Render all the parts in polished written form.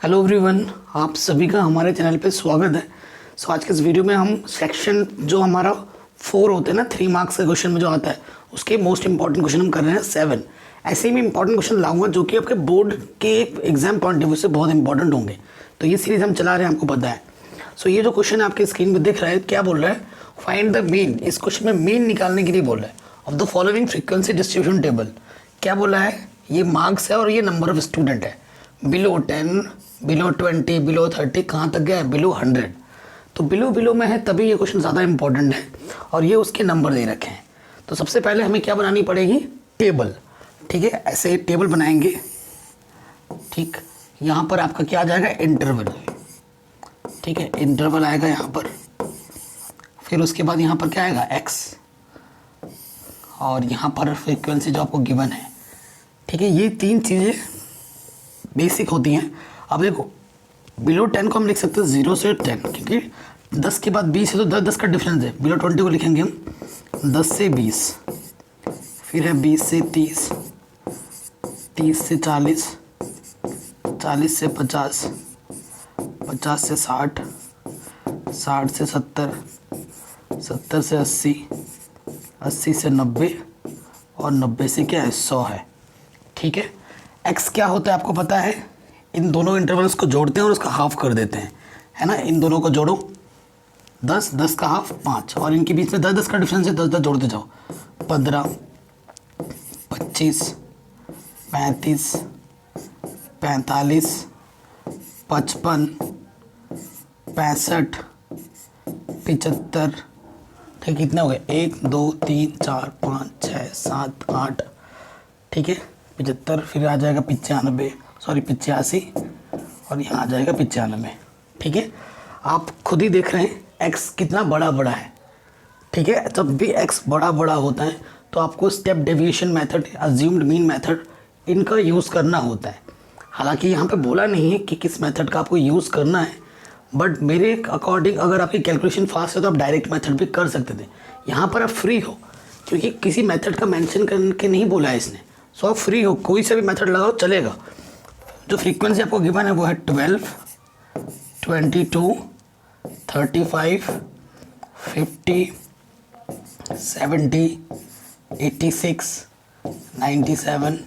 Hello everyone, आप सभी का हमारे चैनल पे स्वागत है। आज के इस वीडियो में हम सेक्शन जो हमारा 4 होते हैं ना, 3 मार्क्स के क्वेश्चन में जो आता है उसके मोस्ट इंपॉर्टेंट क्वेश्चन हम कर रहे हैं 7। ऐसे ही मैं इंपॉर्टेंट क्वेश्चन लाऊंगा जो कि आपके बोर्ड के एग्जाम पॉइंट ऑफ व्यू से बहुत इंपॉर्टेंट होंगे। तो ये सीरीज हम चला रहे हैं, आपको पता है। ये जो क्वेश्चन आपके स्क्रीन पर दिख रहा है, क्या बोल रहा है? Find the mean. इस क्वेश्चन में मीन निकालने के लिए बोल रहा है of the following frequency distribution table. क्या बोला है? ये मार्क्स है और ये नंबर ऑफ स्टूडेंट है। बिलो 10, बिलो 20, बिलो 30, कहाँ तक गया है? बिलो 100। तो बिलो में है तभी ये क्वेश्चन ज़्यादा इंपॉर्टेंट है और ये उसके नंबर दे रखे हैं। तो सबसे पहले हमें क्या बनानी पड़ेगी? टेबल। ठीक है, ऐसे टेबल बनाएंगे। ठीक, यहाँ पर आपका क्या आ जाएगा? इंटरवल। ठीक है, इंटरवल आएगा यहाँ पर। फिर उसके बाद यहाँ पर क्या आएगा? एक्स। और यहाँ पर फ्रीक्वेंसी जो आपको गिवन है। ठीक है, ये 3 चीज़ें बेसिक होती हैं। अब देखो, बिलो 10 को हम लिख सकते हैं 0 से 10, क्योंकि 10 के बाद 20 है तो 10 का डिफरेंस है। बिलो 20 को लिखेंगे हम 10 से 20, फिर है 20 से 30, 30 से 40, 40 से 50, 50 से 60, 60 से 70, 70 से 80, 80 से 90 और 90 से क्या है? 100 है। ठीक है, एक्स क्या होता है आपको पता है? इन दोनों इंटरवल्स को जोड़ते हैं और उसका हाफ कर देते हैं, है ना। इन दोनों को जोड़ो, 10, 10 का हाफ 5, और इनके बीच में 10, 10 का डिफरेंस है, 10, 10 जोड़ते जाओ। 15, 25, 35, 45, 55, 65, 75। ठीक, कितने हो गए? 1, 2, 3, 4, 5, 6, 7, 8। ठीक है, 75। फिर आ जाएगा 85, 85, और यहाँ आ जाएगा 95। ठीक है, आप खुद ही देख रहे हैं x कितना बड़ा बड़ा है। ठीक है, जब भी x बड़ा बड़ा होता है तो आपको step deviation method, assumed mean method, इनका यूज़ करना होता है। हालांकि यहाँ पे बोला नहीं है कि किस मेथड का आपको यूज़ करना है, बट मेरे अकॉर्डिंग अगर आपकी कैलकुलेशन फास्ट है तो आप डायरेक्ट मेथड भी कर सकते थे। यहाँ पर आप फ्री हो, क्योंकि किसी मेथड का मेंशन करके नहीं बोला है इसने। आप फ्री हो, कोई सा भी मेथड लगाओ चलेगा। जो फ्रीक्वेंसी आपको गिवन है वो है 12, 22, 35, 50, 70, 86, 97।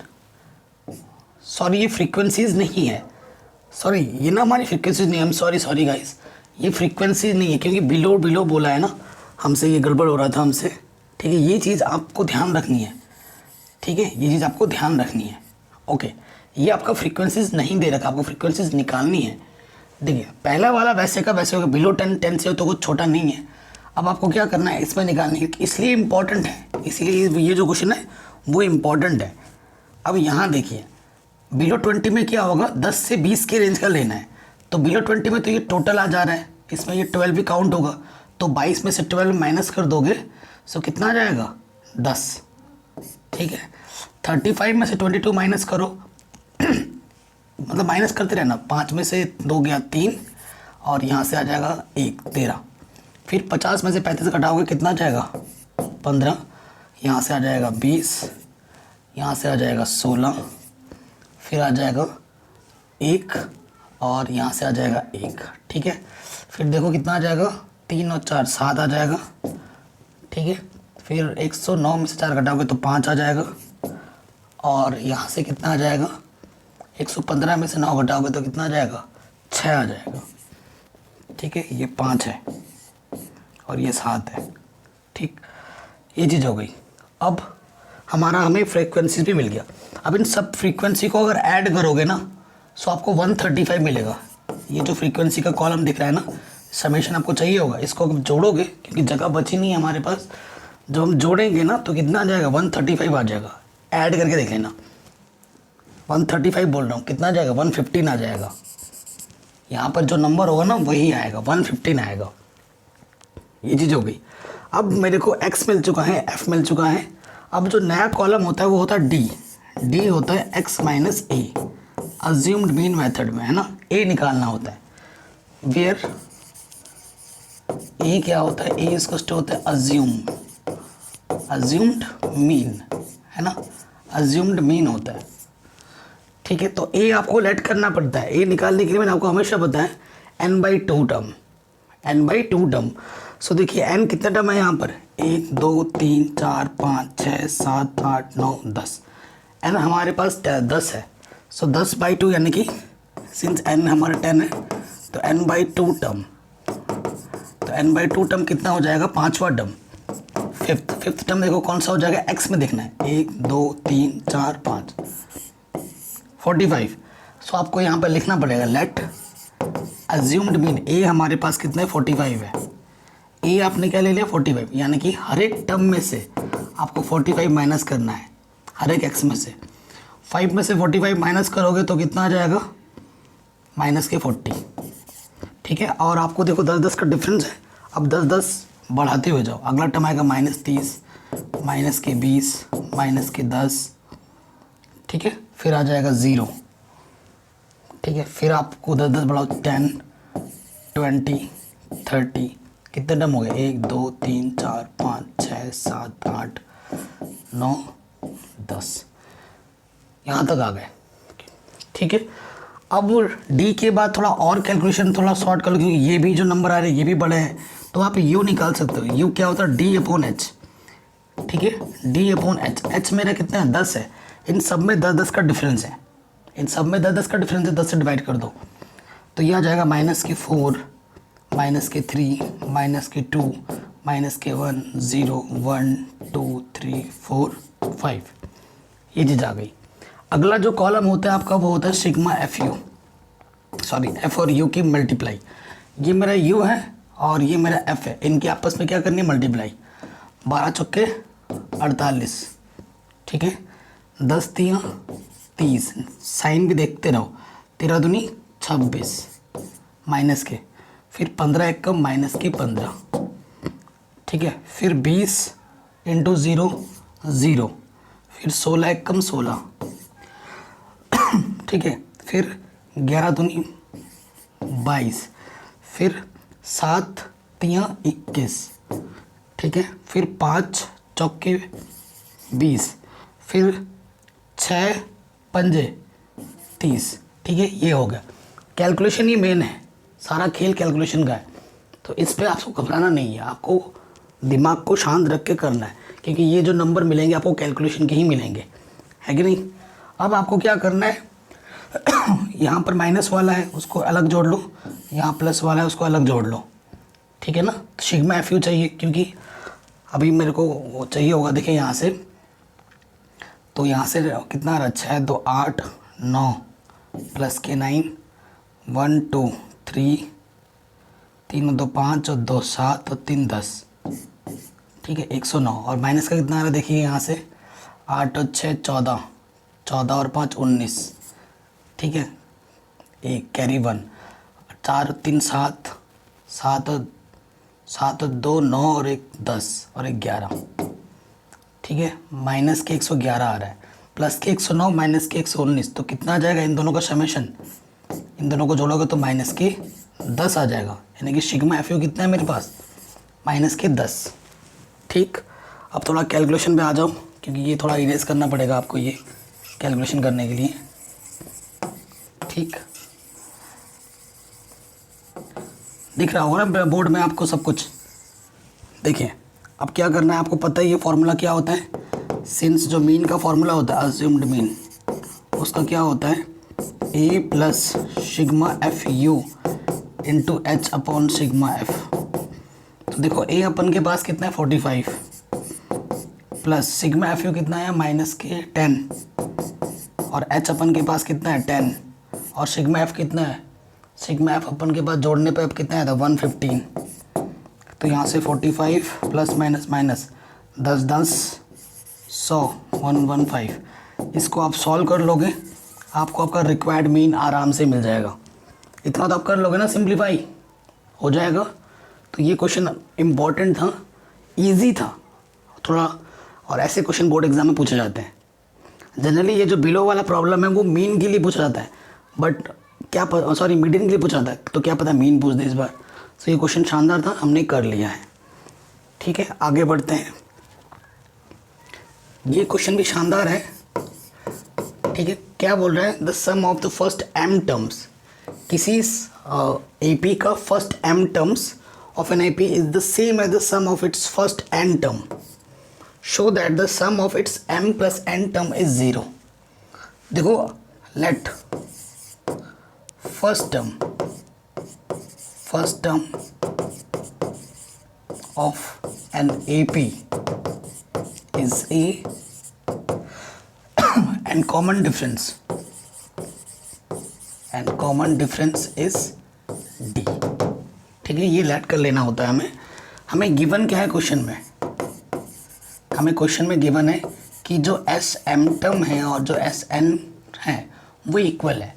सॉरी, ये फ्रीक्वेंसीज नहीं है। सॉरी, ये ना हमारी फ्रीक्वेंसीज नहीं है। सॉरी गाइस, ये फ्रीक्वेंसीज नहीं है, क्योंकि बिलो बोला है ना हमसे, ये गड़बड़ हो रहा था हमसे। ठीक है, ये चीज़ आपको ध्यान रखनी है। ठीक है, ये चीज़ आपको ध्यान रखनी है। ओके, ये आपका फ्रीक्वेंसीज नहीं दे रखा, आपको फ्रीक्वेंसीज निकालनी है। देखिए, पहला वाला वैसे का वैसे होगा, बिलो 10, 10 से तो कुछ छोटा नहीं है। अब आपको क्या करना है? इसमें निकालनी है, इसलिए इम्पॉर्टेंट है, इसलिए ये जो क्वेश्चन है वो इम्पॉर्टेंट है। अब यहाँ देखिए, बिलो 20 में क्या होगा? 10 से 20 के रेंज का लेना है। तो बिलो 20 में तो ये टोटल आ जा रहा है, इसमें ये 12 भी काउंट होगा। तो 22 में से 12 माइनस कर दोगे तो कितना आ जाएगा? 10। ठीक है, 35 में से 22 माइनस करो मतलब माइनस करते रहना। 5 में से 2 गया 3, और यहाँ से आ जाएगा 1, 13। फिर 50 में से 35 घटाओगे, कितना आ जाएगा? 15। यहाँ से आ जाएगा 20, यहाँ से आ जाएगा 16, फिर आ जाएगा 1, और यहाँ से आ जाएगा 1। ठीक है, फिर देखो कितना आ जाएगा? 3 और 4, 7 आ जाएगा। ठीक है, फिर 109 में से 4 घटाओगे तो 5 आ जाएगा, और यहाँ से कितना आ जाएगा? 115 में से 9 घटाओगे तो कितना आ जाएगा? 6 आ जाएगा। ठीक है, ये 5 है और ये 7 है। ठीक, ये चीज़ हो गई। अब हमें फ्रीक्वेंसी भी मिल गया। अब इन सब फ्रीक्वेंसी को अगर ऐड करोगे ना तो आपको 135 मिलेगा। ये जो फ्रीक्वेंसी का कॉलम दिख रहा है ना, समेशन आपको चाहिए होगा, इसको आप जोड़ोगे, क्योंकि जगह बची नहीं है हमारे पास। जब हम जोड़ेंगे ना तो कितना आ जाएगा? 135 आ जाएगा। ऐड करके देख लेना, 135 बोल रहा हूँ, कितना आ जाएगा? 115 आ जाएगा। यहाँ पर जो नंबर होगा ना वही आएगा, 115 आएगा। ये चीज़ हो गई। अब मेरे को x मिल चुका है, f मिल चुका है। अब जो नया कॉलम होता है वो होता है d होता है x माइनस ए, अज्यूम्ड मीन मेथड में, है ना। a निकालना होता है, वेयर a क्या होता है? a इसको होता है अज्यूम्ड मीन, है ना। अज्यूम्ड मीन होता है। ठीक है, तो ए आपको लेट करना पड़ता है। ए निकालने के लिए मैंने आपको हमेशा बताया n/2 टर्म, n/2 टर्म। सो देखिए n कितना टर्म है यहाँ पर, 1 2 3 4 5 6 7 8 9 10। n हमारे पास 10 है। सो 10/2 यानी कि सिंस n हमारा 10 है तो n/2 टर्म, तो n/2 टर्म कितना हो जाएगा, 5वां टर्म। फिफ्थ टर्म देखो कौन सा हो जाएगा, x में देखना है, 1 2 3 4 5 45। सो आपको यहाँ पर लिखना पड़ेगा लेट अज्यूम्ड मीन, ए हमारे पास कितना है 45 है। ए आपने क्या ले लिया 45, यानी कि हर एक टर्म में से आपको 45 माइनस करना है, हर एक x में से। 5 में से 45 माइनस करोगे तो कितना आ जाएगा, -40। ठीक है, और आपको देखो 10-10 का डिफरेंस है। अब 10-10 बढ़ाते हुए जाओ, अगला टर्म आएगा -30, -20, -10। ठीक है, फिर आ जाएगा 0। ठीक है, फिर आपको 10-10 बढ़ाओ, 10 20 30, कितने टर्म हो गए, 1 2 3 4 5 6 7 8 9 10, यहाँ तक आ गए। ठीक है, अब डी के बाद थोड़ा और कैलकुलेशन थोड़ा शॉर्ट कर लो, क्योंकि ये भी जो नंबर आ रहे हैं ये भी बड़े हैं, तो आप यू निकाल सकते हो। यू क्या होता है, D/H। ठीक है, D/H। H मेरा कितना है, 10 है। इन सब में 10-10 का डिफरेंस है, इन सब में 10-10 का डिफरेंस है, 10 से डिवाइड कर दो तो ये आ जाएगा -4, -3, -2, -1 0 1 2 3 4 5, ये चीज़ आ गई। अगला जो कॉलम होता है आपका वो होता है सिग्मा FU, सॉरी F और U की मल्टीप्लाई। ये मेरा U है और ये मेरा F है, इनकी आपस में क्या करनी है, मल्टीप्लाई। 12 चौके 48। ठीक है, 10 तियाँ 30, साइन भी देखते रहो, 13 दूनी 26 माइनस के, फिर 15 एक कम -15। ठीक है, फिर 20 × 0 0, फिर 16 एक कम 16। ठीक है, फिर 11 दूनी 22, फिर 7 तियाँ 21। ठीक है, फिर 5 चौके 20, फिर 6 पंजे 30। ठीक है, ये हो गया कैलकुलेशन, ही मेन है, सारा खेल कैलकुलेशन का है। तो इस पे आपको घबराना नहीं है, आपको दिमाग को शांत रख के करना है, क्योंकि ये जो नंबर मिलेंगे आपको कैलकुलेशन के ही मिलेंगे, है कि नहीं। अब आपको क्या करना है, यहाँ पर माइनस वाला है उसको अलग जोड़ लो, यहाँ प्लस वाला है उसको अलग जोड़ लो। ठीक है ना, सिग्मा FU चाहिए, क्योंकि अभी मेरे को वो चाहिए होगा। देखिए यहाँ से, तो यहाँ से कितना आ रहा है, 6 2 8 9 प्लस के 9 1 2 3 3 2 5 और 2 7 और 3 10। ठीक है, 109। और माइनस का कितना आ रहा है, देखिए यहाँ से 8 और 6 14, 14 और 5 19। ठीक है, एक कैरी 1, 4 और 3 7, 7 और 2 9 और 1 10 और 1 11। ठीक है, माइनस के 111 आ रहा है, प्लस के 109 माइनस के 119, तो कितना आ जाएगा इन दोनों का समेशन, इन दोनों को जोड़ोगे तो माइनस के 10 आ जाएगा, यानी कि सिग्मा FU कितना है मेरे पास, माइनस के 10। ठीक, अब थोड़ा कैलकुलेशन पे आ जाओ, क्योंकि ये थोड़ा इरेज करना पड़ेगा आपको ये कैलकुलेशन करने के लिए। ठीक, दिख रहा होगा ना बोर्ड में आपको सब कुछ। देखिए अब क्या करना है, आपको पता ही ये फॉर्मूला क्या होता है, सिंस जो मीन का फॉर्मूला होता है अज्यूम्ड मीन, उसका क्या होता है, A plus sigma FU into H/, sigma F। तो देखो A अपन के पास कितना है 45, प्लस सिग्मा FU कितना है -10, और H अपन के पास कितना है 10, और सिग्मा F कितना है, सिग्मा F अपन के पास जोड़ने पे अब कितना है, 115। तो यहाँ से 45 प्लस माइनस माइनस 10 10 100 115। इसको आप सॉल्व कर लोगे, आपको आपका रिक्वायर्ड मीन आराम से मिल जाएगा। इतना तो आप कर लोगे ना, सिंप्लीफाई हो जाएगा। तो ये क्वेश्चन इम्पॉर्टेंट था, इजी था थोड़ा, और ऐसे क्वेश्चन बोर्ड एग्जाम में पूछे जाते हैं। जनरली ये जो बिलो वाला प्रॉब्लम है वो मीन के लिए पूछा जाता है, बट क्या सॉरी मीडियन के लिए पूछा जाता है, तो क्या पता मीन पूछ दे इस बार। तो ये क्वेश्चन शानदार था, हमने कर लिया है। ठीक है, आगे बढ़ते हैं। ये क्वेश्चन भी शानदार है, ठीक है। क्या बोल रहा है, the sum of the first m terms, किसी AP का first m terms of an AP is the same as the sum of its first n term, show that the sum of its m plus n term is 0। देखो, let first term of an AP is A and common difference is D। ठीक है, ये late कर लेना होता है हमें given क्या है क्वेश्चन में, हमें क्वेश्चन में गिवन है कि जो SM टर्म है और जो SN है वो इक्वल है।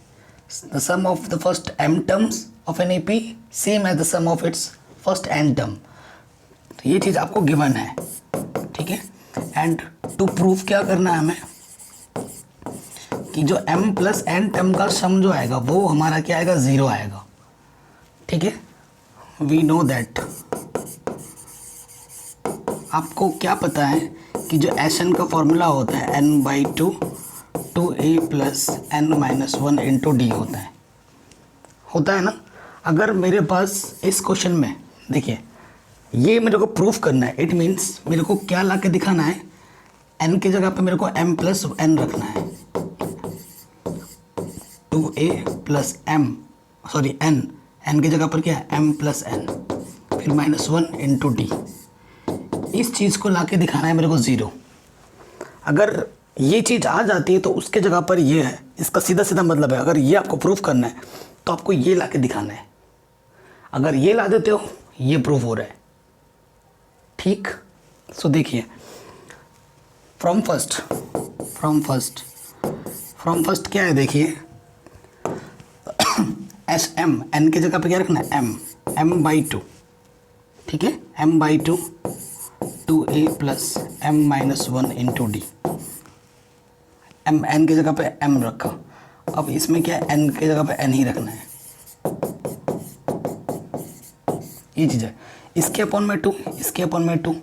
The sum of the first M terms of an AP same as the sum of its first N term, तो ये चीज़ आपको गिवन है। ठीक है, एंड टू प्रूव क्या करना है हमें कि जो m प्लस n टर्म का सम जो आएगा वो हमारा क्या आएगा, 0 आएगा। ठीक है, वी नो दैट, आपको क्या पता है कि जो Sn का फॉर्मूला होता है n/2 2a plus n minus 1 into D होता है ना। अगर मेरे पास इस क्वेश्चन में देखिए ये मेरे को प्रूफ करना है, इट मीन्स मेरे को क्या ला के दिखाना है, n की जगह पे मेरे को m प्लस n रखना है, 2a प्लस n की जगह पर क्या है m प्लस n, फिर माइनस 1 इंटू डी। इस चीज़ को ला के दिखाना है मेरे को 0। अगर ये चीज़ आ जाती है तो उसके जगह पर ये है, इसका सीधा सीधा मतलब है अगर ये आपको प्रूफ करना है तो आपको ये ला के दिखाना है। अगर ये ला देते हो ये प्रूफ हो रहा है। ठीक, सो देखिए, फ्रॉम फर्स्ट क्या है, देखिए SM n की जगह पे क्या रखना है, m/2। ठीक है, m/2 2a plus m minus 1 into D, n की जगह पे m रखा, अब इसमें क्या है, n की जगह पे n ही रखना है, ये चीज़ है। इसके अपॉन में 2, इसके अपॉन में 2।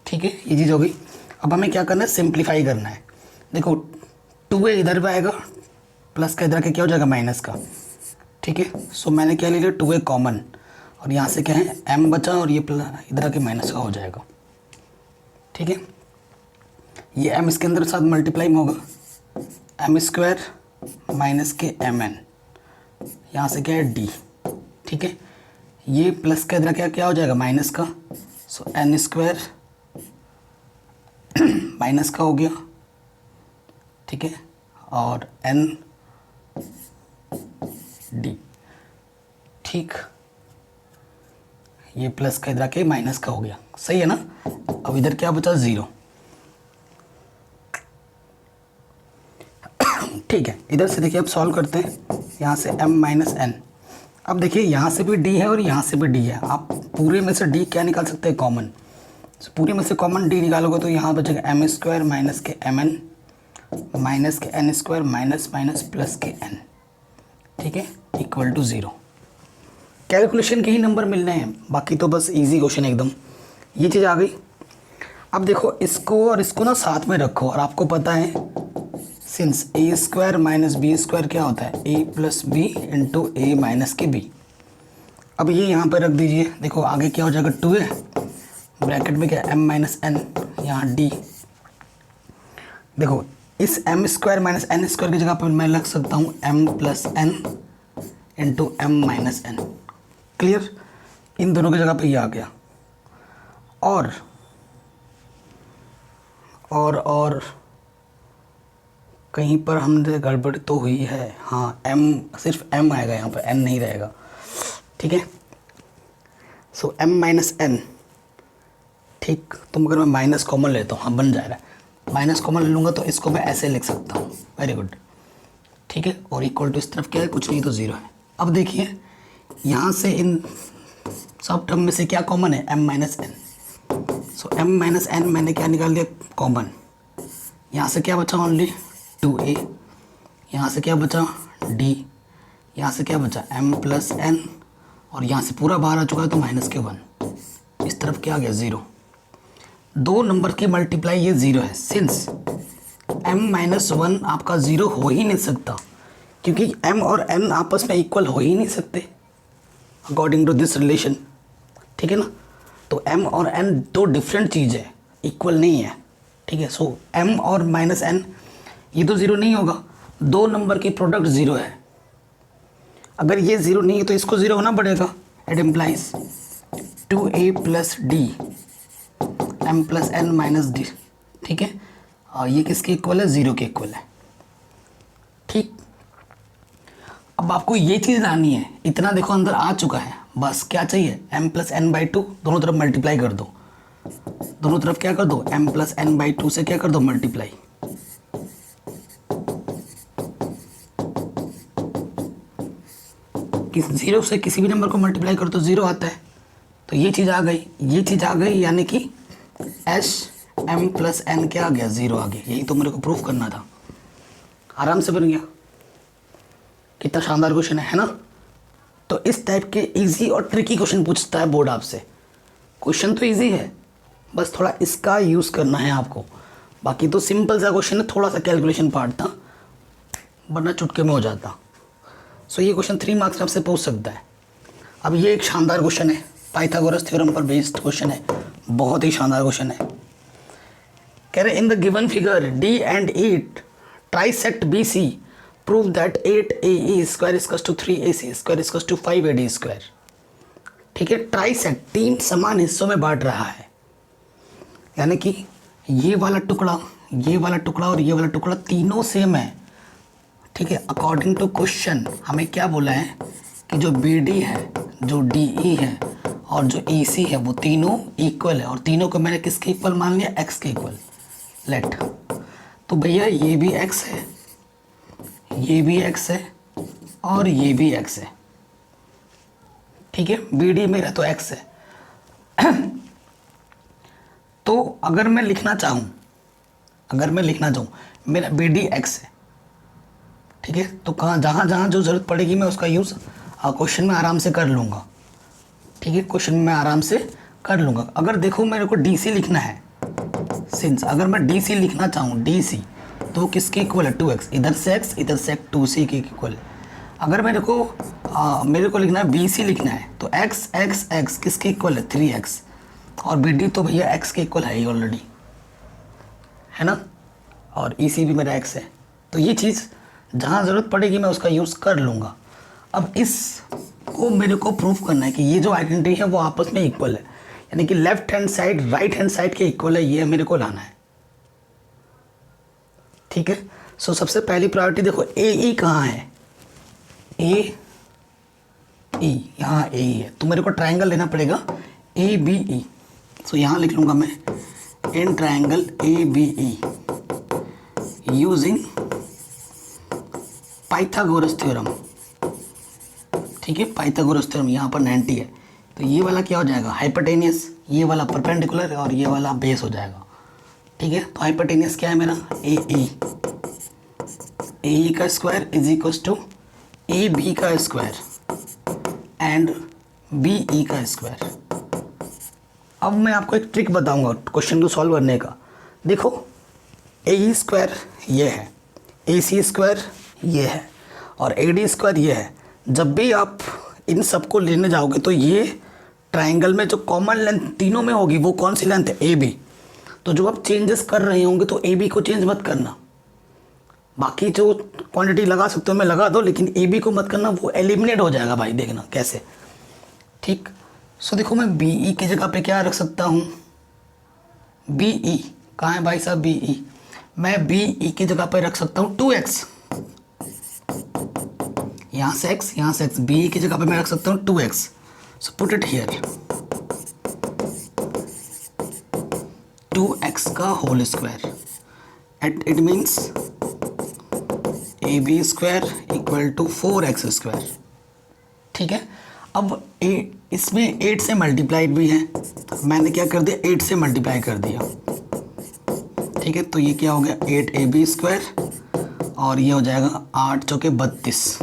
ठीक है, ये चीज़ हो गई। अब हमें क्या करना है, सिंप्लीफाई करना है। देखो 2a इधर पे आएगा, प्लस का इधर के क्या हो जाएगा, माइनस का। ठीक है, सो मैंने क्या ले लिया, 2a कॉमन, और यहाँ से क्या है m बचा और ये इधर के माइनस का हो जाएगा। ठीक है, ये m इसके अंदर साथ मल्टीप्लाई होगा, m² माइनस के mn, यहाँ से क्या है d। ठीक है, ये प्लस का इधर क्या हो जाएगा, माइनस का, सो n² माइनस का हो गया। ठीक है, और n d। ठीक, ये प्लस का इधर के माइनस का हो गया, सही है ना। अब इधर क्या बचा, 0। ठीक है, इधर से देखिए अब सॉल्व करते हैं, यहाँ से m माइनस n। अब देखिए यहाँ से भी d है और यहाँ से भी d है, आप पूरे में से d क्या निकाल सकते हैं, कॉमन। पूरे में से कॉमन d निकालोगे तो यहाँ बचेगा m² माइनस के mn माइनस के n² माइनस माइनस प्लस के n। ठीक है, इक्वल टू 0। कैलकुलेशन के ही नंबर मिलने हैं, बाकी तो बस इजी क्वेश्चन एकदम। ये चीज़ आ गई। अब देखो इसको और इसको ना साथ में रखो, और आपको पता है सिंस a² माइनस b² क्या होता है, a plus B into A minus के b। अब ये यहाँ पर रख दीजिए, देखो आगे क्या हो जाएगा, 2a ब्रैकेट में क्या, m माइनस n, यहाँ d। देखो इस m² माइनस n² की जगह पर मैं लग सकता हूँ m plus n into m minus n। Clear, इन दोनों की जगह पे ये आ गया। और कहीं पर हमने गड़बड़ तो हुई है, हाँ m, सिर्फ m आएगा यहाँ पर, n नहीं रहेगा। ठीक है, सो m माइनस n। ठीक, तो मगर मैं माइनस कॉमन लेता हूँ, हाँ बन जा रहा है, माइनस कॉमन ले लूँगा तो इसको मैं ऐसे लिख सकता हूँ, वेरी गुड। ठीक है, और इक्वल टू इस तरफ क्या है, कुछ नहीं तो 0 है। अब देखिए यहाँ से इन सब टर्म में से क्या कॉमन है, m माइनस n। सो m माइनस n मैंने क्या निकाल दिया, कॉमन। यहाँ से क्या बचा, ओनली 2a, यहाँ से क्या बचा, d, यहाँ से क्या बचा, m प्लस n, और यहाँ से पूरा बाहर आ चुका है तो माइनस के 1। इस तरफ क्या आ गया, 0। दो नंबर की मल्टीप्लाई ये 0 है, सिंस m-1 आपका 0 हो ही नहीं सकता, क्योंकि m और n आपस में इक्वल हो ही नहीं सकते अकॉर्डिंग टू दिस रिलेशन, ठीक है ना। तो m और n दो डिफरेंट चीज़ है, इक्वल नहीं है, ठीक है। सो m और -n ये तो 0 नहीं होगा, दो नंबर की प्रोडक्ट 0 है। अगर ये 0 नहीं है तो इसको 0 होना पड़ेगा। It implies 2a + d m + n - d, ठीक है। और ये किसके इक्वल है? 0 के इक्वल है, ठीक। अब आपको ये चीज़ लानी है, इतना देखो अंदर आ चुका है, बस क्या चाहिए? m + n/2 दोनों तरफ मल्टीप्लाई कर दो, दोनों तरफ क्या कर दो? m + n/2 से क्या कर दो? मल्टीप्लाई। किस 0 से किसी भी नंबर को मल्टीप्लाई करो तो 0 आता है। तो ये चीज़ आ गई, ये चीज़ आ गई, यानी कि m + n क्या आ गया? 0 आ गया। यही तो मेरे को प्रूफ करना था, आराम से बन गया। कितना शानदार क्वेश्चन है ना। तो इस टाइप के इजी और ट्रिकी क्वेश्चन पूछता है बोर्ड आपसे। क्वेश्चन तो इजी है, बस थोड़ा इसका यूज़ करना है आपको। बाकी तो सिंपल सा क्वेश्चन है, थोड़ा सा कैलकुलेशन पार्ट था, वरना चुटके में हो जाता। सो ये क्वेश्चन 3 मार्क्स में आपसे पूछ सकता है। अब ये एक शानदार क्वेश्चन है, पाइथागोरस थ्योरम पर बेस्ड क्वेश्चन है, बहुत ही शानदार क्वेश्चन है। कह रहे in the given figure D and 8 trisect BC prove that 8AE square is equals to 3AC square is equals to 5AD square, ठीक है। ट्राइसेक्ट 3 समान हिस्सों में बांट रहा है, यानी कि ये वाला टुकड़ा, ये वाला टुकड़ा और ये वाला टुकड़ा तीनों सेम है, ठीक है। अकॉर्डिंग टू क्वेश्चन हमें क्या बोला है कि जो BD है, जो DE है और जो EC है वो तीनों इक्वल है, और तीनों को मैंने किसके इक्वल मान लिया? x के इक्वल। लेट, तो भैया ये भी x है, ये भी x है और ये भी x है, ठीक है। BD मेरा तो x है। तो अगर मैं लिखना चाहूँ, मेरा BD x है, ठीक है। तो कहाँ जहाँ जहाँ जो ज़रूरत पड़ेगी मैं उसका यूज़ क्वेश्चन में आराम से कर लूँगा, ठीक है। क्वेश्चन में आराम से कर लूँगा। अगर देखो मेरे को DC लिखना है, सिंस अगर मैं DC लिखना चाहूँ, DC तो किसके इक्वल है? 2x, इधर से x इधर से 2c के इक्वल है। अगर मेरे को लिखना है BC लिखना है तो x किसके इक्वल है? 3x, और BD तो भैया x के इक्वल है ही ऑलरेडी, है ना। और EC भी मेरा x है। तो ये चीज़ जहाँ ज़रूरत पड़ेगी मैं उसका यूज़ कर लूँगा। अब इसको मेरे को प्रूफ करना है कि ये जो आइडेंटिटी है वो आपस में इक्वल है, यानी कि left hand side right hand side के इक्वल है, ये मेरे को लाना है, ठीक है। सो सबसे पहली प्रायोरिटी देखो, AE कहाँ है? AE, यहाँ AE है, तो मेरे को ट्रायंगल लेना पड़ेगा ABE। सो यहाँ लिख लूँगा मैं in triangle ABE using Pythagoras theorem, ठीक है। पाइथागोरस थ्योरम यहाँ पर 90 है, तो ये वाला क्या हो जाएगा? हाइपोटेनियस, ये वाला परपेंडिकुलर और ये वाला बेस हो जाएगा, ठीक है। तो हाइपोटेनियस क्या है मेरा? AE का square is equal to AB का स्क्वायर एंड BE का स्क्वायर। अब मैं आपको एक ट्रिक बताऊंगा क्वेश्चन को सॉल्व करने का। देखो AE स्क्वायर ये है, AC स्क्वायर ये है और AD स्क्वायर ये है। जब भी आप इन सबको लेने जाओगे तो ये ट्रायंगल में जो कॉमन लेंथ तीनों में होगी वो कौन सी लेंथ है? AB। तो जो आप चेंजेस कर रहे होंगे तो AB को चेंज मत करना, बाकी जो क्वांटिटी लगा सकते हो मैं लगा दो, लेकिन AB को मत करना, वो एलिमिनेट हो जाएगा भाई। देखना कैसे, ठीक। सो देखो मैं BE की जगह पे क्या रख सकता हूँ? BE कहाँ है भाई साहब? BE मैं BE की जगह पे रख सकता हूँ 2x, यहाँ से x यहाँ से x, BE की जगह पे मैं रख सकता हूँ 2x। So put it here, 2x का whole square it means AB square equal to 4x square, ठीक है। अब इसमें 8 से मल्टीप्लाइड भी है, मैंने क्या कर दिया? 8 से मल्टीप्लाई कर दिया, ठीक है। तो ये क्या हो गया? 8AB स्क्वायर और ये हो जाएगा 8 चौके 32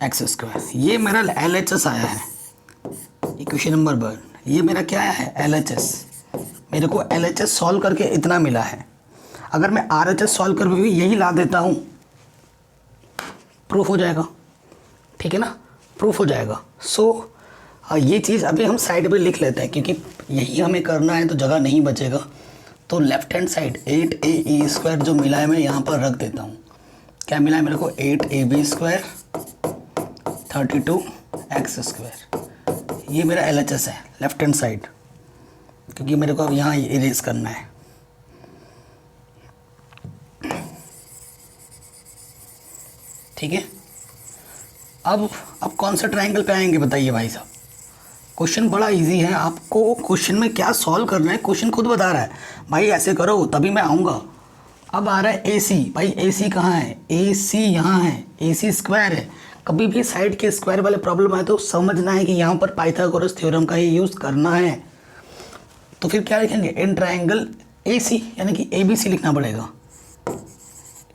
x स्क्वायर। ये मेरा LHS आया है, इक्वेशन नंबर 1। ये मेरा क्या आया है? LHS। मेरे को LHS सॉल्व करके इतना मिला है। अगर मैं RHS सॉल्व कर भी यही ला देता हूँ, प्रूफ हो जाएगा, ठीक है ना, प्रूफ हो जाएगा। सो ये चीज़ अभी हम साइड पे लिख लेते हैं क्योंकि यही हमें करना है तो जगह नहीं बचेगा। तो लेफ्ट हैंड साइड 8ab² जो मिला है मैं यहाँ पर रख देता हूँ। क्या मिला है मेरे को? 8ab² 32x²। ये मेरा LHS है लेफ्ट हैंड साइड, क्योंकि मेरे को अब यहाँ इरेज करना है। ठीक है, अब कौन सा ट्रायंगल पे आएंगे बताइए भाई साहब। क्वेश्चन बड़ा इजी है, आपको क्वेश्चन में क्या सॉल्व करना है क्वेश्चन खुद बता रहा है भाई, ऐसे करो तभी मैं आऊँगा। अब आ रहा है AC, भाई AC कहाँ है? AC यहाँ है, AC² है। कभी भी साइड के स्क्वायर वाले प्रॉब्लम आए तो समझना है कि यहाँ पर पाइथागोरस थ्योरम का ही यूज़ करना है। तो फिर क्या लिखेंगे? इन ट्रायंगल AC यानी कि ABC लिखना पड़ेगा,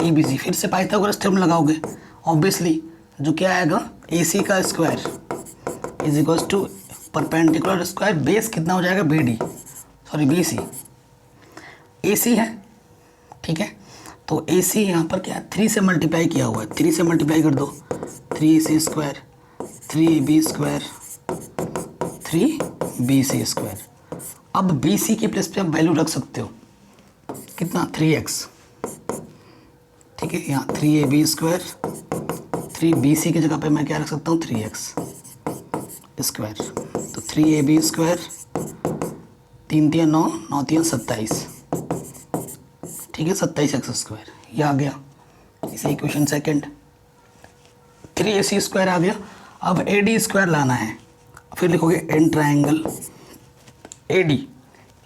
ABC। फिर से पाइथागोरस थ्योरम लगाओगे ऑब्वियसली, जो क्या आएगा? AC का square is equals to perpendicular square base कितना हो जाएगा? BC। AC है, ठीक है। तो AC यहाँ पर क्या है? 3 से मल्टीप्लाई किया हुआ है, 3 से मल्टीप्लाई कर दो, 3AC², 3AB², 3BC²। अब BC की प्लेस पे आप वैल्यू रख सकते हो, कितना? 3x, ठीक है। यहाँ 3AB², 3BC की जगह पे मैं क्या रख सकता हूँ? 3x²। तो 3AB², 3 3 9, 9 3 27, ठीक है, 27x²। ये आ गया, इसे इक्वेशन सेकंड। 3AC² आ गया। अब AD² लाना है, फिर लिखोगे इन ट्रायंगल AD।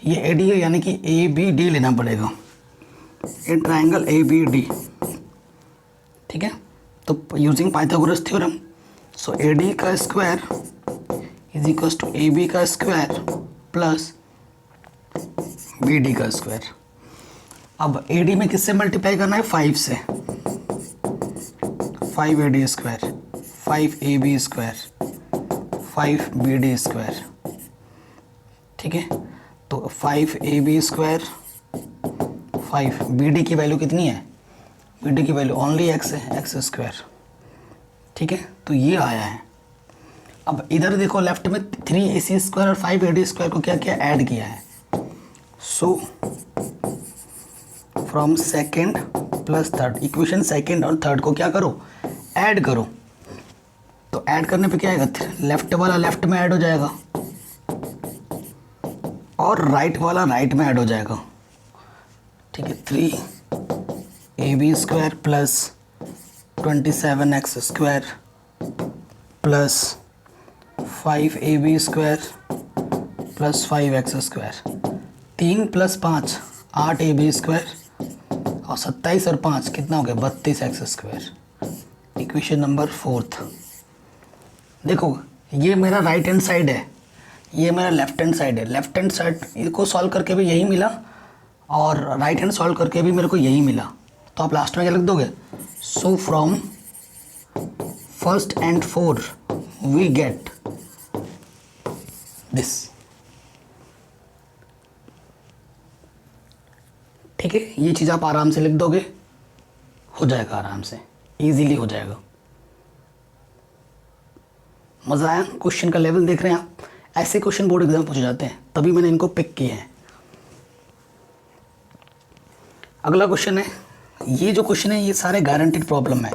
ये AD है यानी कि ABD लेना पड़ेगा, इन ट्रायंगल ABD, ठीक है। तो using Pythagoras theorem, so AD का square is equal to AB का स्क्वायर प्लस BD का स्क्वायर। अब AD में किससे मल्टीप्लाई करना है? 5 से, 5AD², 5AB², 5BD², ठीक है। तो 5AB², 5BD की वैल्यू कितनी है? BD की वैल्यू ओनली x है, x², ठीक है। तो ये आया है। अब इधर देखो लेफ्ट में 3AC² और 5AD² को क्या किया? ऐड किया है। So from second plus third, equation second और थर्ड को क्या करो? ऐड करो। तो ऐड करने पे क्या आएगा? लेफ्ट वाला लेफ्ट में ऐड हो जाएगा और राइट वाला राइट में ऐड हो जाएगा, ठीक है। 3AB² plus 27x² plus 5AB² plus 5x², 3 + 5 8AB² और 27 और 5 कितना हो गया? 32x²। Equation number 4। देखो ये मेरा राइट हैंड साइड है, ये मेरा लेफ्ट हैंड साइड है। लेफ्ट हैंड साइड को सॉल्व करके भी यही मिला और राइट हैंड सॉल्व करके भी मेरे को यही मिला। तो आप लास्ट में क्या लिख दोगे? So from first and 4 we get this, ठीक है। ये चीज़ आप आराम से लिख दोगे, हो जाएगा आराम से, इजीली हो जाएगा। मज़ा आया? क्वेश्चन का लेवल देख रहे हैं आप? ऐसे क्वेश्चन बोर्ड एग्जाम पूछे जाते हैं, तभी मैंने इनको पिक किए हैं। अगला क्वेश्चन है, ये जो क्वेश्चन है ये सारे गारंटीड प्रॉब्लम है।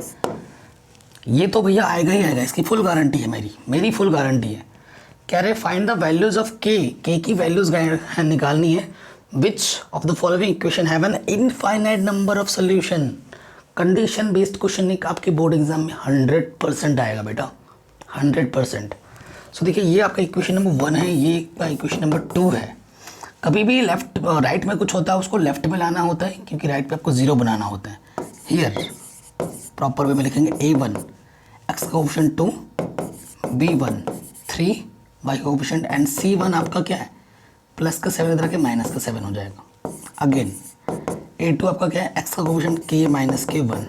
ये तो भैया आएगा ही आएगा, इसकी फुल गारंटी है, मेरी फुल गारंटी है। कह रहे फाइंड द वैल्यूज ऑफ के की वैल्यूज निकालनी है। Which of the following equation have an infinite number of solution. Condition based question नहीं, आपके बोर्ड एग्जाम में 100% आएगा बेटा, 100%। सो देखिए ये आपका इक्वेशन नंबर 1 है, ये आपका इक्वेशन नंबर 2 है। कभी भी लेफ्ट राइट में कुछ होता है उसको लेफ्ट में लाना होता है, क्योंकि राइट पे आपको 0 बनाना होता है। हियर प्रॉपर वे में लिखेंगे A1 x का ऑप्शन 2, B1 3 y का ऑप्शन एंड C1 आपका क्या है? प्लस का 7 इधर के माइनस का 7 हो जाएगा। अगेन A2 आपका क्या है? x का ऑप्शन k माइनस के 1,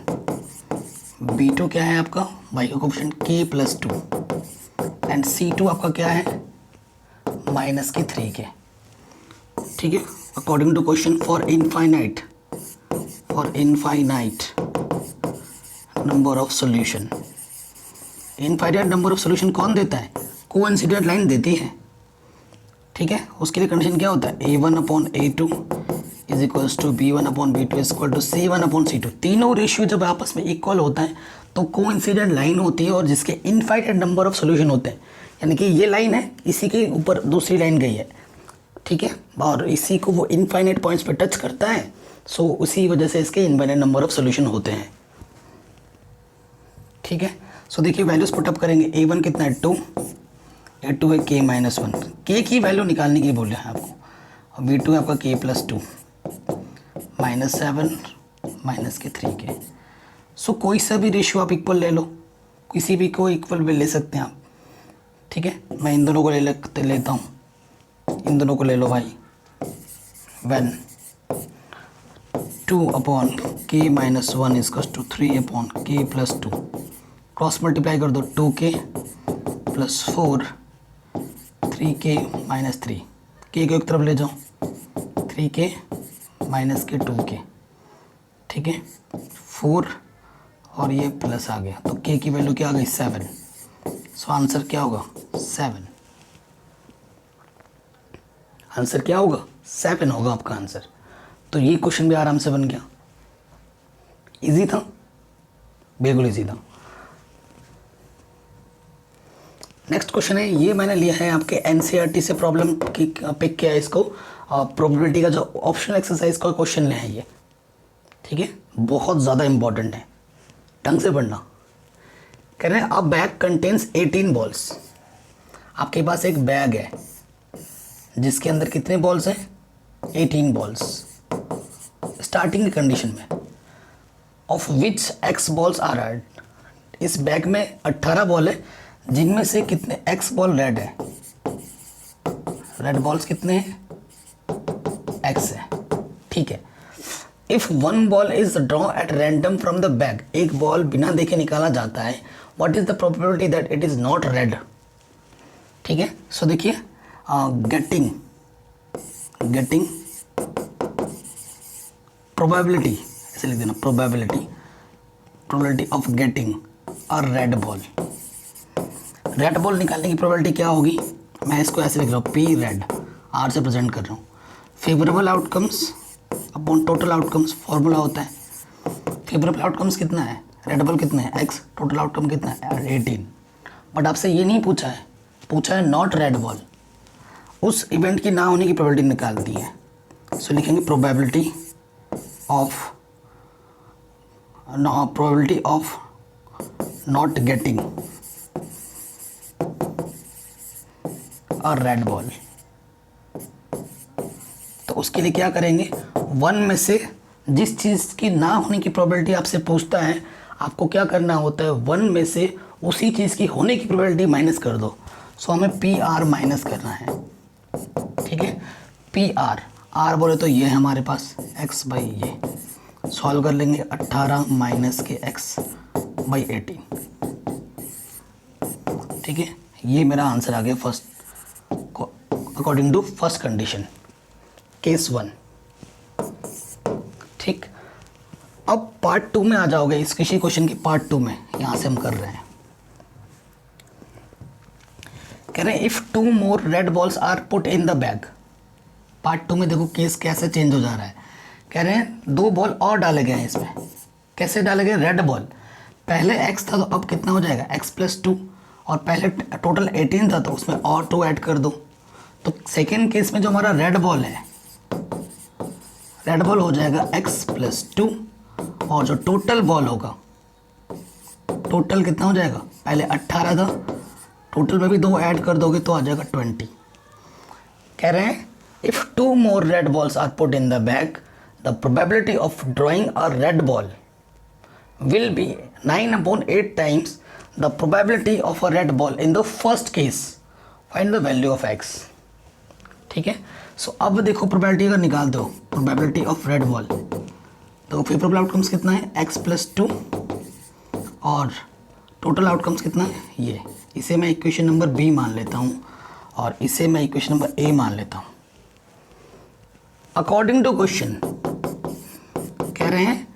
B2 क्या है आपका? y का option k plus 2 and C2 आपका क्या है? माइनस के 3 के, ठीक है। According to question for infinite for infinite number of solution. Infinite number of solution कौन देता है? कोइंसिडेंट लाइन देती है, ठीक है। उसके लिए कंडीशन क्या होता है? A1/A2 is equals to B1/B2 is equal to C1/C2। तीनों रेशियो जब आपस में इक्वल होता है तो कोइंसिडेंट लाइन होती है और जिसके इनफाइनाइट नंबर ऑफ सॉल्यूशन होते हैं, यानी कि ये लाइन है, इसी के ऊपर दूसरी लाइन गई है, ठीक है, और इसी को वो इनफाइनाइट पॉइंट्स पे टच करता है, सो उसी वजह से इसके इनफाइनाइट नंबर ऑफ सॉल्यूशन होते हैं, ठीक है। सो देखिए वैल्यूज पुटअप करेंगे। A1 कितना है? 2, A2 है K-1, K की वैल्यू निकालने के लिए बोले हैं आपको, और B2 है आपका K+2 -7 -3K। सो कोई सा भी रेशियो आप इक्वल ले लो, किसी भी को इक्वल भी ले सकते हैं आप, ठीक है। मैं इन दोनों को लेता हूँ, इन दोनों को ले लो भाई। when 2/K-1 is equals to 3/K+2, cross multiply कर दो, 2K + 4 3K - 3, K को एक तरफ ले जाओ, 3K - के 2K, ठीक है, 4 और ये प्लस आ गया, तो K की वैल्यू क्या आ गई? 7। सो आंसर क्या होगा? 7। आंसर क्या होगा? 7 होगा आपका आंसर। तो ये क्वेश्चन भी आराम से बन गया, इजी था, बिल्कुल इजी था। नेक्स्ट क्वेश्चन है, ये मैंने लिया है आपके एनसीईआरटी से, प्रॉब्लम की पिक किया है इसको, प्रोबेबिलिटी का जो ऑप्शनल एक्सरसाइज का क्वेश्चन लिया है ये, ठीक है, बहुत ज़्यादा इंपॉर्टेंट है, ढंग से पढ़ना। कह रहे हैं अ बैग कंटेन्स 18 बॉल्स। आपके पास एक बैग है जिसके अंदर कितने बॉल्स हैं? 18 बॉल्स। स्टार्टिंग की कंडीशन में of which x balls are red. इस बैग में 18 बॉल है जिनमें से कितने x बॉल रेड है? रेड बॉल्स कितने हैं? x है, ठीक है। If one ball is draw at random from the bag, एक बॉल बिना देखे निकाला जाता है, what is the probability that it is not red? ठीक है, सो देखिए गेटिंग प्रोबेबिलिटी, ऐसे लिख देना, probability of getting a red ball. Red ball निकालने की प्रोबेबिलिटी क्या होगी? मैं इसको ऐसे लिख रहा हूँ, पी रेड, आर से प्रेजेंट कर रहा हूँ। Favourable outcomes upon total outcomes formula होता है। फेवरेबल आउटकम्स कितना है? रेड बॉल कितना है? एक्स। टोटल आउटकम कितना है? 18। बट आपसे ये नहीं पूछा है, पूछा है नॉट रेड बॉल। उस इवेंट की ना होने की प्रोबेबिलिटी निकालती है। सो लिखेंगे probability of not getting a red ball. तो उसके लिए क्या करेंगे, 1 में से जिस चीज़ की ना होने की प्रोबेबिलिटी आपसे पूछता है, आपको क्या करना होता है, 1 में से उसी चीज़ की होने की प्रोबेबिलिटी माइनस कर दो। सो हमें पी आर माइनस करना है, ठीक है। पी आर बोले तो ये है हमारे पास x बाई ये, सॉल्व कर लेंगे, 18 माइनस के x बाई 18, ठीक है। ये मेरा आंसर आ गया first, according to first condition, case 1, ठीक। अब पार्ट 2 में आ जाओगे, इस किसी क्वेश्चन की पार्ट 2 में, यहां से हम कर रहे हैं। कह रहे हैं if 2 more red balls are put in the bag. Part 2 में देखो केस कैसे चेंज हो जा रहा है। कह रहे हैं 2 बॉल और डाले गए हैं इसमें। कैसे डाले गए? रेड बॉल, पहले x था तो अब कितना हो जाएगा, x+2, और पहले टोटल 18 था तो उसमें और 2 ऐड कर दो। तो सेकेंड केस में जो हमारा रेड बॉल है, रेड बॉल हो जाएगा x+2, और जो टोटल बॉल होगा, टोटल कितना हो जाएगा, पहले 18 था, टोटल में भी 2 ऐड कर दोगे तो आ जाएगा 20। कह रहे हैं if 2 more red balls are put in the bag, the probability of drawing a red ball will be 9/8 times the probability of a red ball in the first case, find the value of x। ठीक है, सो अब देखो probability अगर निकाल दो, probability of red ball, तो favourable outcomes कितना है, x+2, और टोटल आउटकम्स कितना है, ये। इसे मैं इक्वेशन नंबर बी मान लेता हूँ और इसे मैं इक्वेशन नंबर ए मान लेता हूँ। अकॉर्डिंग टू क्वेश्चन कह रहे हैं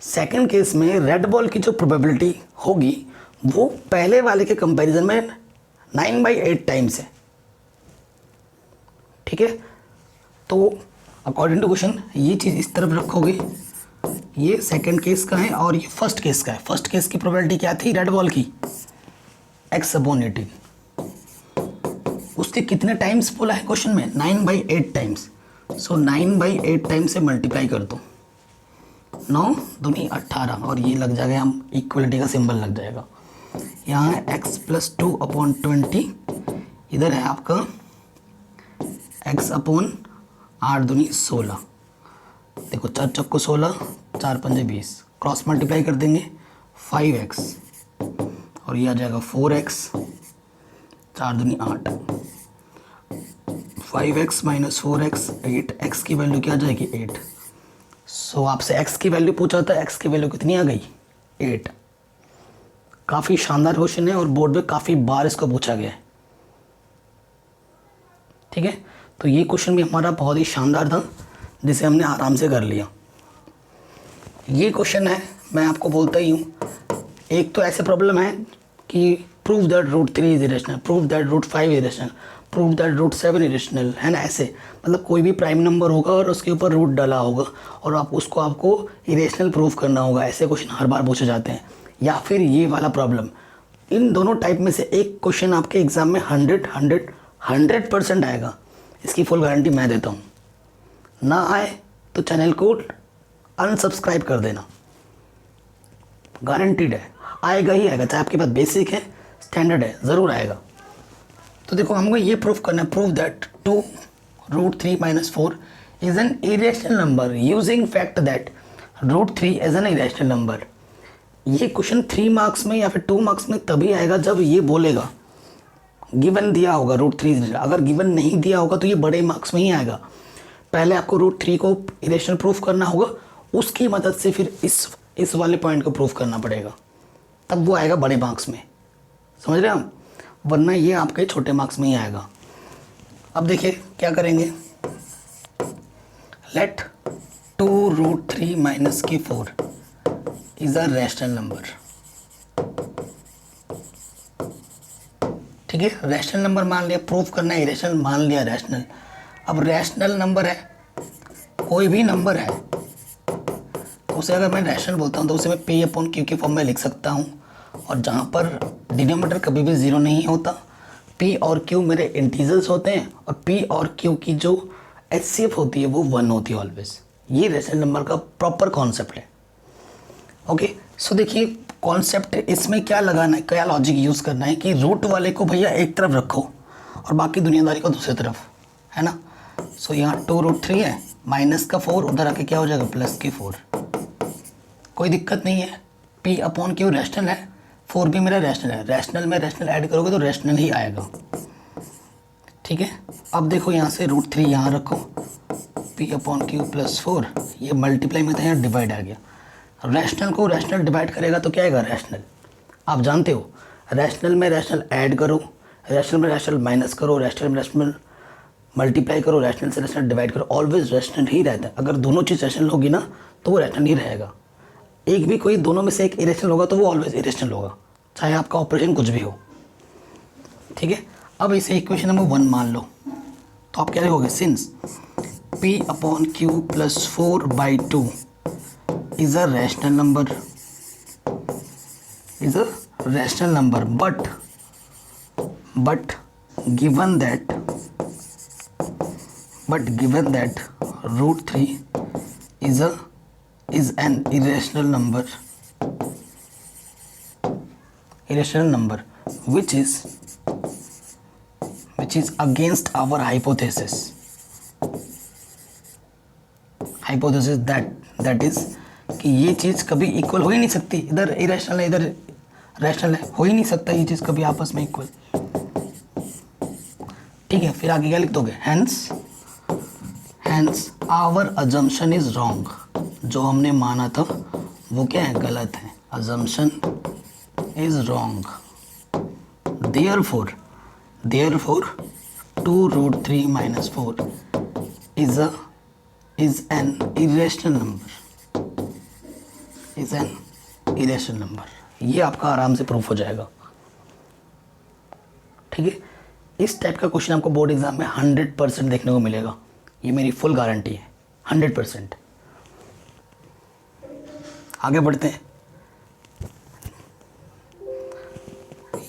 सेकंड केस में रेड बॉल की जो प्रोबेबिलिटी होगी वो पहले वाले के कंपैरिजन में 9/8 टाइम्स है। ठीक है, तो अकॉर्डिंग टू क्वेश्चन ये चीज़ इस तरफ रखोगे, ये सेकंड केस का है और ये फर्स्ट केस का है। फर्स्ट केस की प्रोबेबिलिटी क्या थी रेड बॉल की, x/18। उसके कितने टाइम्स बोला है क्वेश्चन में, 9/8 टाइम्स। सो 9/8 टाइम्स से मल्टीप्लाई कर दो, 9 दूनी 18 और ये लग जाएगा, हम इक्वलिटी का सिंबल लग जाएगा। यहाँ है x + 2/20, इधर है आपका x/8 दूनी 16। देखो 4 चक्को 16, 4 पंजे 20, क्रॉस मल्टीप्लाई कर देंगे 5x और ये आ जाएगा 4x, 4 दूनी 8, 5x - 4x 8, x की वैल्यू क्या आ जाएगी 8। सो आपसे x की वैल्यू पूछा था, x की वैल्यू कितनी आ गई 8। काफ़ी शानदार क्वेश्चन है और बोर्ड में काफ़ी बार इसको पूछा गया है। ठीक है, तो ये क्वेश्चन भी हमारा बहुत ही शानदार था जिसे हमने आराम से कर लिया। ये क्वेश्चन है, मैं आपको बोलता ही हूँ, एक तो ऐसे प्रॉब्लम है कि prove that √3 is irrational, prove that √5 irrational, prove that √7 irrational, है ना। ऐसे मतलब कोई भी प्राइम नंबर होगा और उसके ऊपर रूट डाला होगा और आपको इरेशनल प्रूव करना होगा। ऐसे क्वेश्चन हर बार पूछे जाते हैं। या फिर ये वाला प्रॉब्लम, इन दोनों टाइप में से एक क्वेश्चन आपके एग्जाम में 100% आएगा। इसकी फुल गारंटी मैं देता हूँ। ना आए तो चैनल को अनसब्सक्राइब कर देना, गारंटीड है, आएगा ही आएगा, चाहे आपके पास बेसिक है स्टैंडर्ड है, ज़रूर आएगा। तो देखो हमको ये प्रूफ करना है, prove that 2 √3 - 4 is an irrational number using fact that √3 is an irrational number. ये क्वेश्चन 3 मार्क्स में या फिर 2 मार्क्स में तभी आएगा जब ये बोलेगा, गिवन दिया होगा √3। अगर गिवन नहीं दिया होगा तो ये बड़े मार्क्स में ही आएगा। पहले आपको √3 को इरेशनल प्रूफ करना होगा, उसकी मदद से फिर इस वाले पॉइंट को प्रूफ करना पड़ेगा, तब वो आएगा बड़े मार्क्स में। समझ रहे हैं हम, वरना ये आपके छोटे मार्क्स में ही आएगा। अब देखिए क्या करेंगे, let 2 √3 - 4 is a rational number. ठीक है, रैशनल नंबर मान लिया, प्रूफ करना है इरेशनल, मान लिया रैशनल। अब रैशनल नंबर है, कोई भी नंबर है, उसे अगर मैं रैशनल बोलता हूँ तो उसे मैं P/Q के फॉर्म में लिख सकता हूँ। और जहाँ पर डिनोमिनेटर कभी भी 0 नहीं होता, P और Q मेरे इंटीजर्स होते हैं और P और Q की जो HCF होती है वो 1 होती है ऑलवेज। ये रैशनल नंबर का प्रॉपर कॉन्सेप्ट है। ओके, सो देखिए कॉन्सेप्ट इसमें क्या लगाना है, क्या लॉजिक यूज़ करना है कि रूट वाले को भैया एक तरफ रखो और बाकी दुनियादारी को दूसरी तरफ, है ना। सो यहाँ 2 √3 है, -4, उधर आके क्या हो जाएगा +4। कोई दिक्कत नहीं है, P/Q रैशनल है, 4 भी मेरा रैशनल है। रैशनल में रैशनल ऐड करोगे तो रैशनल ही आएगा। ठीक है, अब देखो यहाँ से √3 यहाँ रखो, P/Q +4, ये मल्टीप्लाई में था, यहाँ डिवाइड आ गया। रैशनल को रैशनल डिवाइड करेगा तो क्या आएगा रैशनल। आप जानते हो रैशनल में रैशनल ऐड करो, रैशनल में रैशनल माइनस करो, रैशनल में रैशनल मल्टीप्लाई करो, रैशनल से रैशनल डिवाइड करो, ऑलवेज रैशनल ही रहता है। अगर दोनों चीज़ रैशनल होगी ना तो वो रैशनल ही रहेगा। एक भी कोई दोनों में से एक इरेशनल होगा तो वो ऑलवेज इरेशनल होगा, चाहे आपका ऑपरेशन कुछ भी हो। ठीक है, अब इसे इक्वेशन नंबर 1 मान लो तो आप क्या लिखोगे, since P/Q +4/2 is a rational number, is a rational number, but given that √3 is an irrational number which is against our hypothesis that is कि ये चीज़ कभी इक्वल हो ही नहीं सकती। इधर इरेशनल है, इधर रैशनल है, हो ही नहीं सकता ये चीज़ कभी आपस में इक्वल। ठीक है, फिर आगे क्या लिख दोगे, hence our assumption is wrong. जो हमने माना था वो क्या है, गलत है। Assumption is wrong, therefore 2 √3 - 4 is an irrational number is an irrational number. ये आपका आराम से प्रूफ हो जाएगा। ठीक है, इस टाइप का क्वेश्चन आपको बोर्ड एग्जाम में 100% देखने को मिलेगा, ये मेरी फुल गारंटी है, 100%। आगे बढ़ते हैं।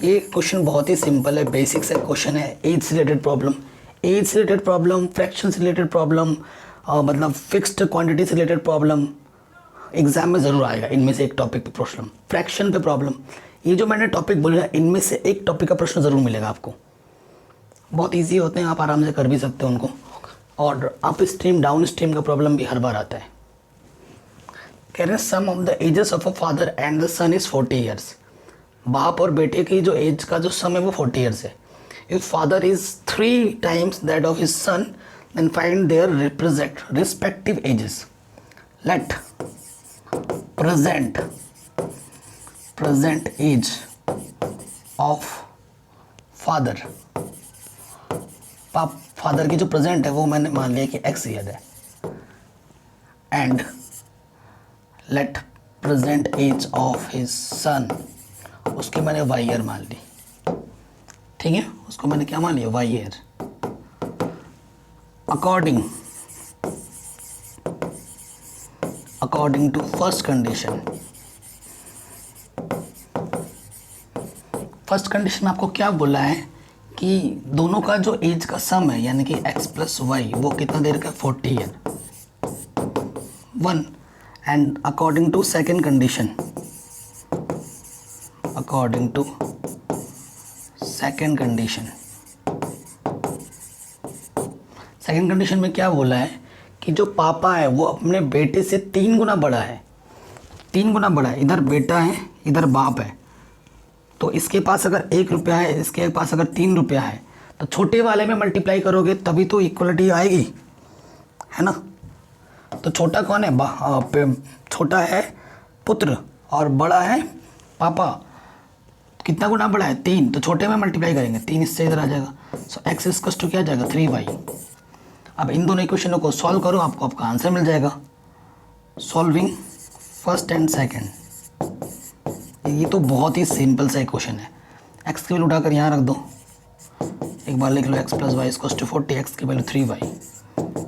ये क्वेश्चन बहुत ही सिंपल है, बेसिक से क्वेश्चन है। एज से रिलेटेड प्रॉब्लम, एज से रिलेटेड प्रॉब्लम, फ्रैक्शन से रिलेटेड प्रॉब्लम, मतलब फिक्स्ड क्वांटिटी से रिलेटेड प्रॉब्लम एग्जाम में ज़रूर आएगा। इनमें से एक टॉपिक पे प्रॉब्लम, फ्रैक्शन पे प्रॉब्लम, ये जो मैंने टॉपिक बोले इनमें से एक टॉपिक का प्रश्न ज़रूर मिलेगा आपको। बहुत इजी होते हैं, आप आराम से कर भी सकते हो उनको। और अप स्ट्रीम डाउन स्ट्रीम का प्रॉब्लम भी हर बार आता है। कह रहे हैं sum of the ages of a father and the son is 40 years. बाप और बेटे की जो एज का जो सम है वो 40 ईयर्स है। If father is 3 times that of his son then find their respective ages. Let present age of father, father की जो प्रेजेंट है वो मैंने मान लिया कि x ईयर है, and let present age of his son, उसके मैंने y ईयर मान ली। ठीक है, उसको मैंने क्या मान लिया, y year. According to first condition, first condition में आपको क्या बोला है कि दोनों का जो एज का सम है यानी कि x प्लस वाई वो कितना देर का, 40 year. 1 and according to second condition, according to second condition, second condition में क्या बोला है कि जो पापा है वो अपने बेटे से 3 गुना बड़ा है, 3 गुना बड़ा है। इधर बेटा है इधर बाप है, तो इसके पास अगर 1 रुपया है, इसके पास अगर 3 रुपया है, तो छोटे वाले में मल्टीप्लाई करोगे तभी तो इक्वलिटी आएगी, है ना। तो छोटा कौन है, छोटा है पुत्र और बड़ा है पापा। कितना गुना बड़ा है, 3, तो छोटे में मल्टीप्लाई करेंगे, 3 इससे इधर आ जाएगा। सो एक्स इक्वल्स टू क्या आ जाएगा, 3y। अब इन दोनों इक्वेशनों को सॉल्व करो, आपको आपका आंसर मिल जाएगा। सॉल्विंग फर्स्ट एंड सेकेंड, ये तो बहुत ही सिंपल सा क्वेश्चन है। एक्स की वैल्यू उठाकर यहाँ रख दो, एक बार लिख लो x plus Y equals to 40, एक्स की value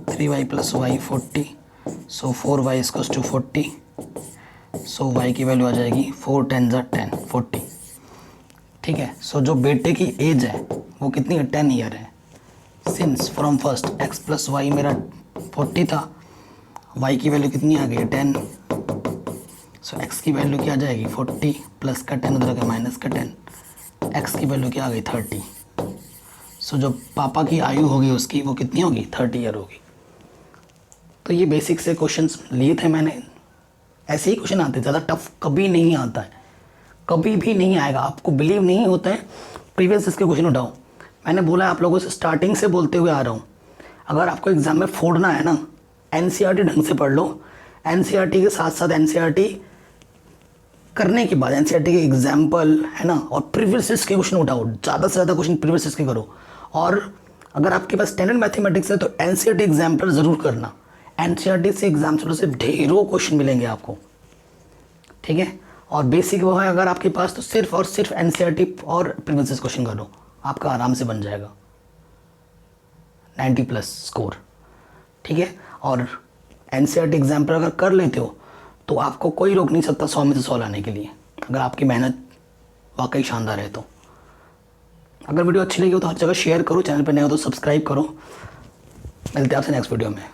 3y plus Y 40, so 4y equals to 40, so y की वैल्यू आ जाएगी 4 10 10 40। ठीक है, सो जो बेटे की एज है वो कितनी है, 10 ईयर है। Since from first x plus Y मेरा 40 था, y की वैल्यू कितनी आ गई, 10। सो x की वैल्यू क्या आ जाएगी, 40 प्लस का 10 उधर का माइनस का 10, x की वैल्यू क्या आ गई, 30। सो जो पापा की आयु होगी उसकी वो कितनी होगी, 30 ईयर होगी। तो ये बेसिक से क्वेश्चंस लिए थे मैंने, ऐसे ही क्वेश्चन आते, ज़्यादा टफ कभी नहीं आता है, कभी भी नहीं आएगा। आपको बिलीव नहीं होता है, प्रीवियस इसके क्वेश्चन उठाओ। मैंने बोला है आप लोगों से स्टार्टिंग से बोलते हुए आ रहा हूँ, अगर आपको एग्जाम में फोड़ना है ना, एनसीईआरटी ढंग से पढ़ लो। एनसीईआरटी के साथ साथ एनसीईआरटी करने के बाद एनसीईआरटी के एग्जाम्पल है ना, और प्रीवियस के क्वेश्चन उठाओ, ज़्यादा से ज़्यादा क्वेश्चन प्रीवियस के करो। और अगर आपके पास स्टैंडर्ड मैथमेटिक्स है तो एनसीईआरटी एग्जाम्पल ज़रूर करना। एनसीईआरटी से एग्जाम से ढेरों क्वेश्चन मिलेंगे आपको। ठीक है, और बेसिक वो है अगर आपके पास, तो सिर्फ और सिर्फ एनसीईआरटी और प्रीवियस क्वेश्चन करो, आपका आराम से बन जाएगा 90+ स्कोर। ठीक है, और एनसीईआरटी एग्जाम पर अगर कर लेते हो तो आपको कोई रोक नहीं सकता 100 में से 100 लाने के लिए, अगर आपकी मेहनत वाकई शानदार है तो। अगर वीडियो अच्छी लगी हो तो हर जगह शेयर करो, चैनल पर नए हो तो सब्सक्राइब करो। मिलते हैं आपसे नेक्स्ट वीडियो में।